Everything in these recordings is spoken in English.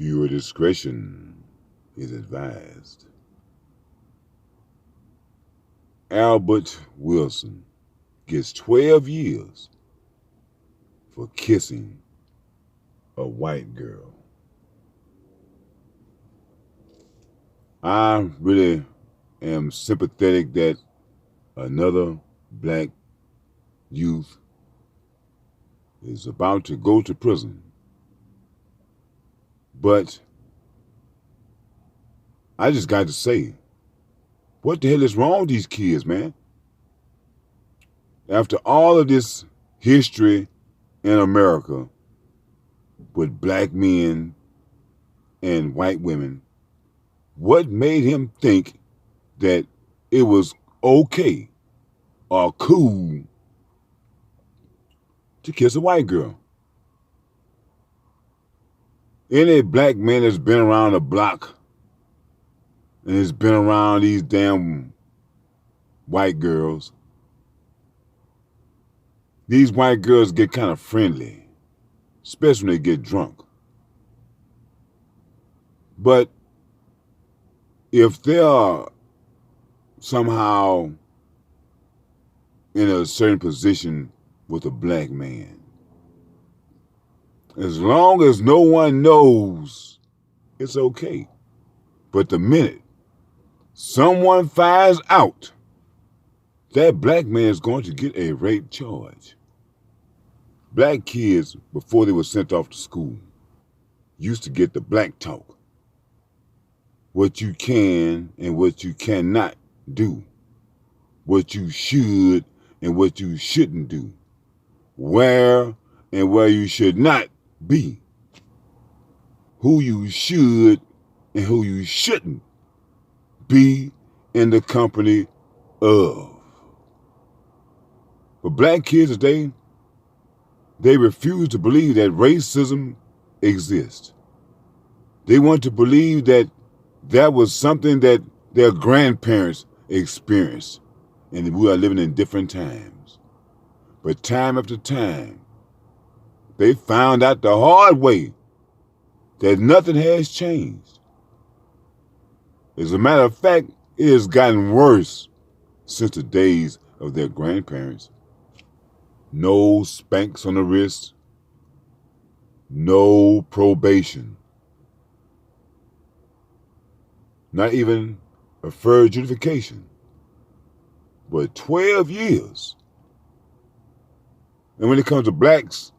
Viewer discretion is advised. Albert Wilson gets 12 years for kissing a white girl. I really am sympathetic that another black youth is about to go to prison. But I just got to say, what the hell is wrong with these kids, man? After all of this history in America with black men and white women, what made him think that it was okay or cool to kiss a white girl? Any black man that's been around the block and has been around these damn white girls, these white girls get kind of friendly, especially when they get drunk. But if they are somehow in a certain position with a black man, as long as no one knows, it's okay. But the minute someone finds out, that black man is going to get a rape charge. Black kids, before they were sent off to school, used to get the black talk. What you can and what you cannot do. What you should and what you shouldn't do. Where and where you should not be. Who you should and who you shouldn't be in the company of. But black kids today, they refuse to believe that racism exists. They want to believe that that was something that their grandparents experienced, and we are living in different times. But time after time, they found out the hard way that nothing has changed. As a matter of fact, it has gotten worse since the days of their grandparents. No spanks on the wrist, no probation, not even a fair adjudication, but 12 years. And when it comes to blacks,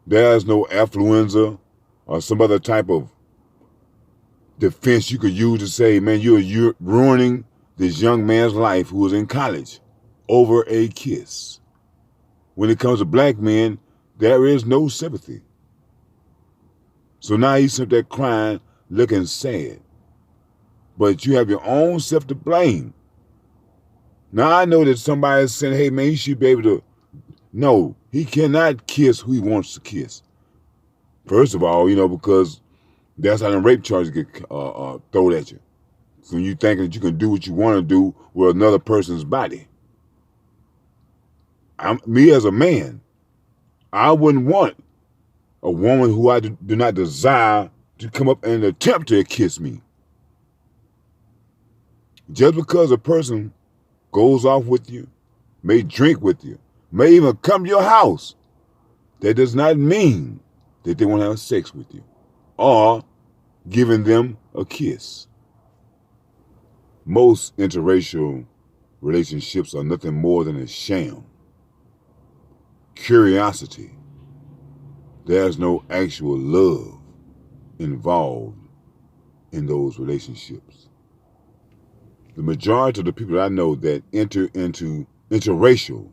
there's no affluenza or some other type of defense you could use to say, man, you're ruining this young man's life who was in college over a kiss. When it comes to black men, there is no sympathy. So now he's sitting there crying, looking sad. But you have your own self to blame. Now I know that somebody is saying, hey man, he should be able to. No, he cannot kiss who he wants to kiss. First of all, because that's how the rape charges get thrown at you. So you thinking that you can do what you want to do with another person's body. Me as a man, I wouldn't want a woman who I do not desire to come up and attempt to kiss me. Just because a person goes off with you, may drink with you, may even come to your house, that does not mean that they want to have sex with you or giving them a kiss. Most interracial relationships are nothing more than a sham. Curiosity. There's no actual love involved in those relationships. The majority of the people I know that enter into interracial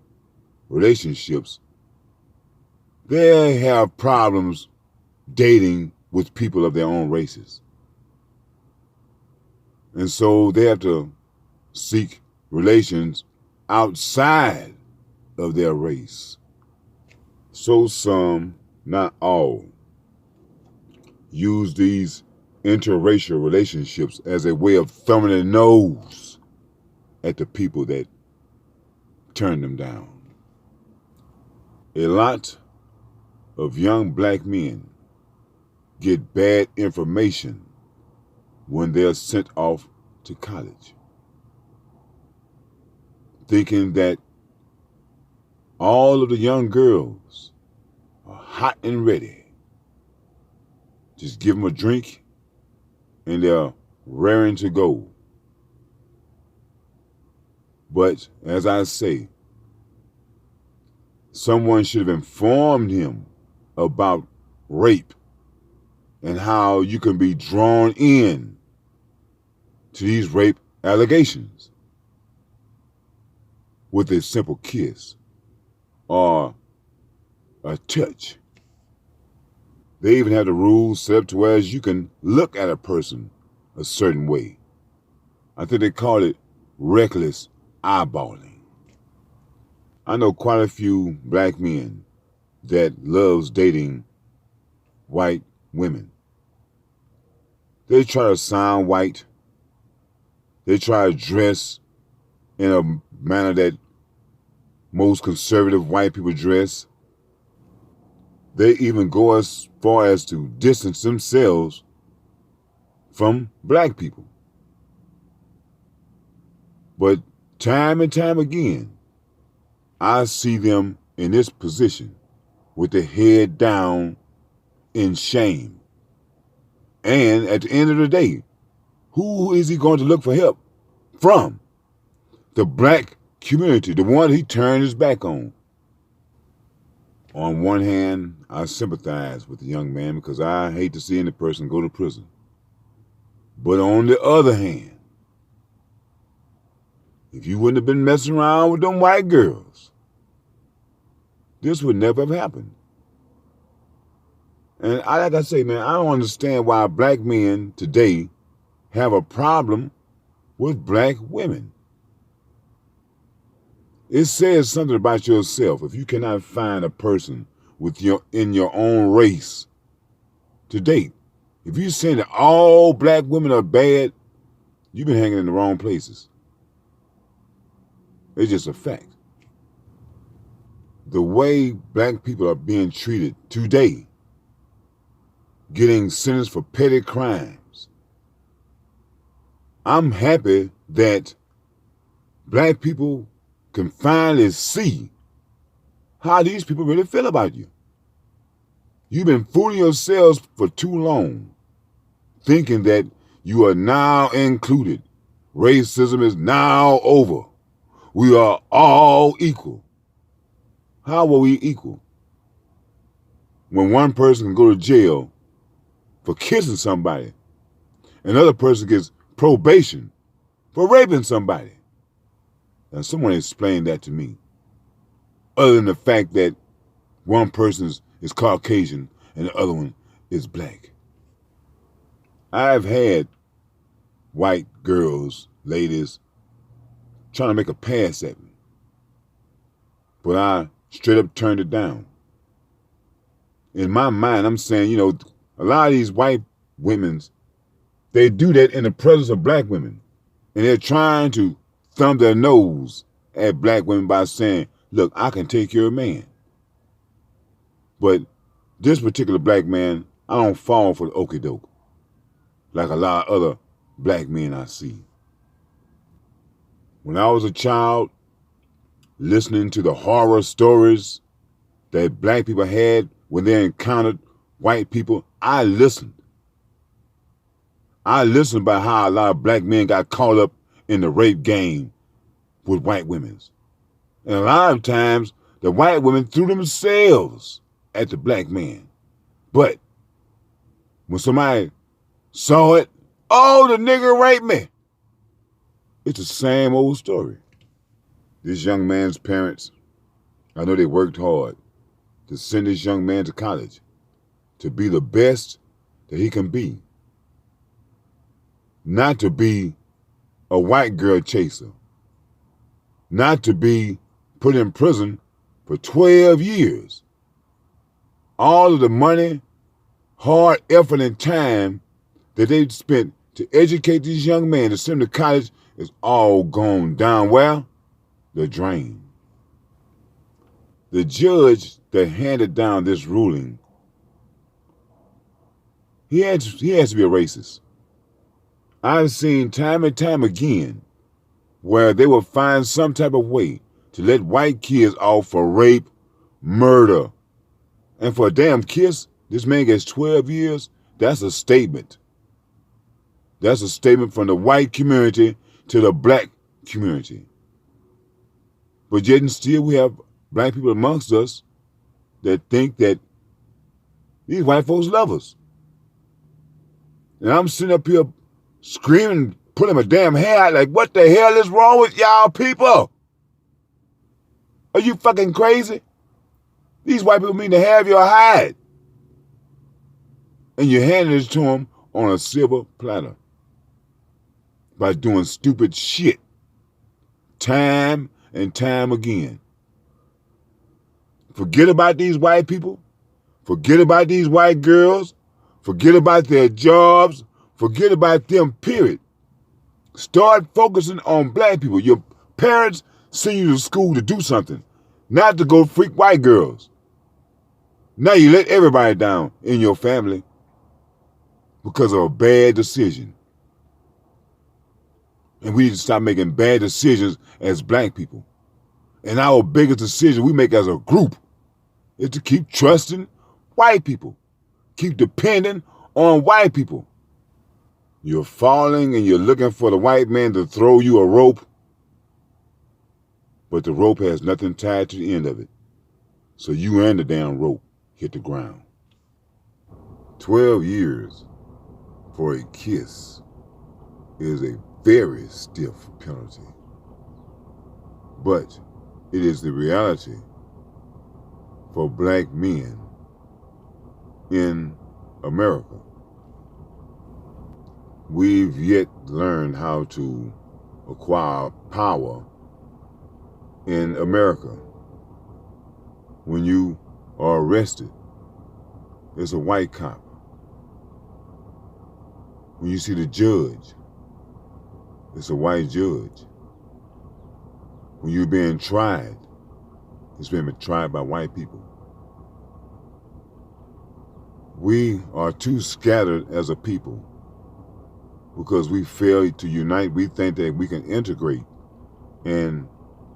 relationships, they have problems dating with people of their own races. And so they have to seek relations outside of their race. So some, not all, use these interracial relationships as a way of thumbing their nose at the people that turn them down. A lot of young black men get bad information when they're sent off to college, thinking that all of the young girls are hot and ready. Just give them a drink and they're raring to go. But as I say, someone should have informed him about rape and how you can be drawn in to these rape allegations with a simple kiss or a touch. They even have the rules set up to where you can look at a person a certain way. I think they call it reckless eyeballing. I know quite a few black men that loves dating white women. They try to sound white. They try to dress in a manner that most conservative white people dress. They even go as far as to distance themselves from black people. But time and time again, I see them in this position with their head down in shame. And at the end of the day, who is he going to look for help from? The black community, the one he turned his back on. On one hand, I sympathize with the young man because I hate to see any person go to prison. But on the other hand, if you wouldn't have been messing around with them white girls, this would never have happened. And like I say, man, I don't understand why black men today have a problem with black women. It says something about yourself if you cannot find a person in your own race to date. If you're saying that all black women are bad, you've been hanging in the wrong places. It's just a fact. The way black people are being treated today, getting sentenced for petty crimes, I'm happy that black people can finally see how these people really feel about you. You've been fooling yourselves for too long, thinking that you are now included. Racism is now over. We are all equal. How are we equal? When one person can go to jail for kissing somebody, another person gets probation for raping somebody. Now, someone explained that to me. Other than the fact that one person is Caucasian and the other one is black. I've had white girls, ladies, trying to make a pass at me. But I straight up turned it down. In my mind, I'm saying, a lot of these white women, they do that in the presence of black women. And they're trying to thumb their nose at black women by saying, look, I can take care of a man. But this particular black man, I don't fall for the okie doke like a lot of other black men I see. When I was a child, listening to the horror stories that black people had when they encountered white people, I listened. I listened about how a lot of black men got caught up in the rape game with white women. And a lot of times, the white women threw themselves at the black man. But when somebody saw it, oh, the nigger raped me. It's the same old story. This young man's parents, I know they worked hard to send this young man to college to be the best that he can be. Not to be a white girl chaser. Not to be put in prison for 12 years. All of the money, hard effort, and time that they spent to educate these young men to send them to college is all gone down well the drain. The judge that handed down this ruling He has to be a racist. I've seen time and time again where they will find some type of way to let white kids off for rape, murder. And for a damn kiss, this man gets 12 years. That's a statement. That's a statement from the white community to the black community. But yet and still we have black people amongst us that think that these white folks love us. And I'm sitting up here screaming, pulling my damn hair out like, what the hell is wrong with y'all people? Are you fucking crazy? These white people mean to have your hide. And you're handing it to them on a silver platter by doing stupid shit time and time again. Forget about these white people. Forget about these white girls. Forget about their jobs. Forget about them, period. Start focusing on black people. Your parents send you to school to do something, not to go freak white girls. Now you let everybody down in your family because of a bad decision. And we need to stop making bad decisions as black people. And our biggest decision we make as a group is to keep trusting white people. Keep depending on white people. You're falling and you're looking for the white man to throw you a rope, but the rope has nothing tied to the end of it. So you and the damn rope hit the ground. 12 years for a kiss is a very stiff penalty. But it is the reality for black men in America. We've yet learned how to acquire power in America. When you are arrested, it's a white cop. When you see the judge, it's a white judge. When you're being tried, it's being tried by white people. We are too scattered as a people because we fail to unite. We think that we can integrate. And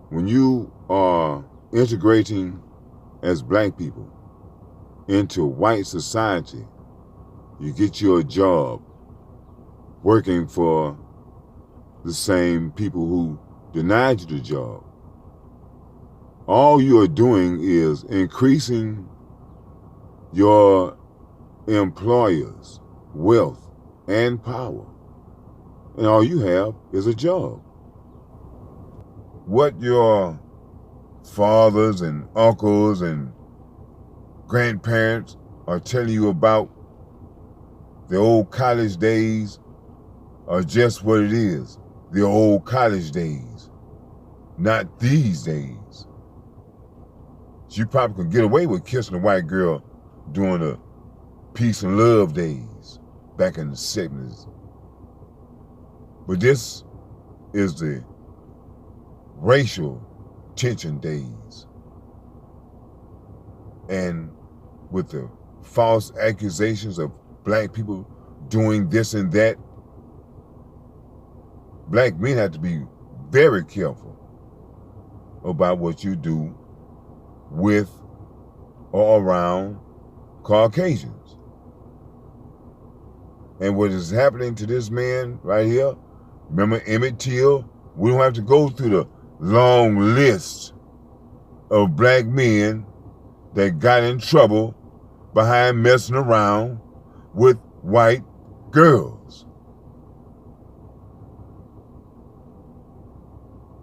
when you are integrating as black people into white society, you get you a job working for the same people who denied you the job. All you are doing is increasing your employer's wealth and power. And all you have is a job. What your fathers and uncles and grandparents are telling you about the old college days are just what it is. The old college days, not these days. You probably could get away with kissing a white girl during the peace and love days back in the 70s. But this is the racial tension days. And with the false accusations of black people doing this and that, black men have to be very careful about what you do with or around Caucasians. And what is happening to this man right here, remember Emmett Till? We don't have to go through the long list of black men that got in trouble behind messing around with white girls.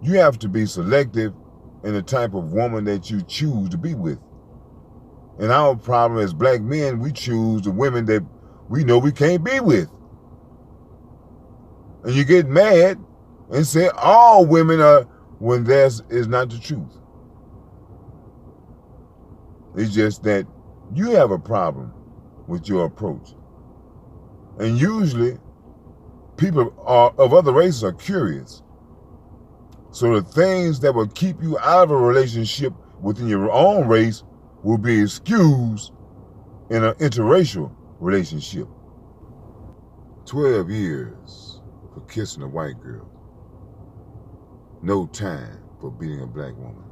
You have to be selective in the type of woman that you choose to be with. And our problem as black men, we choose the women that we know we can't be with. And you get mad and say all women are, when that is not the truth. It's just that you have a problem with your approach. And usually people of other races are curious. So the things that will keep you out of a relationship within your own race will be excused in an interracial relationship. 12 years for kissing a white girl. No time for beating a black woman.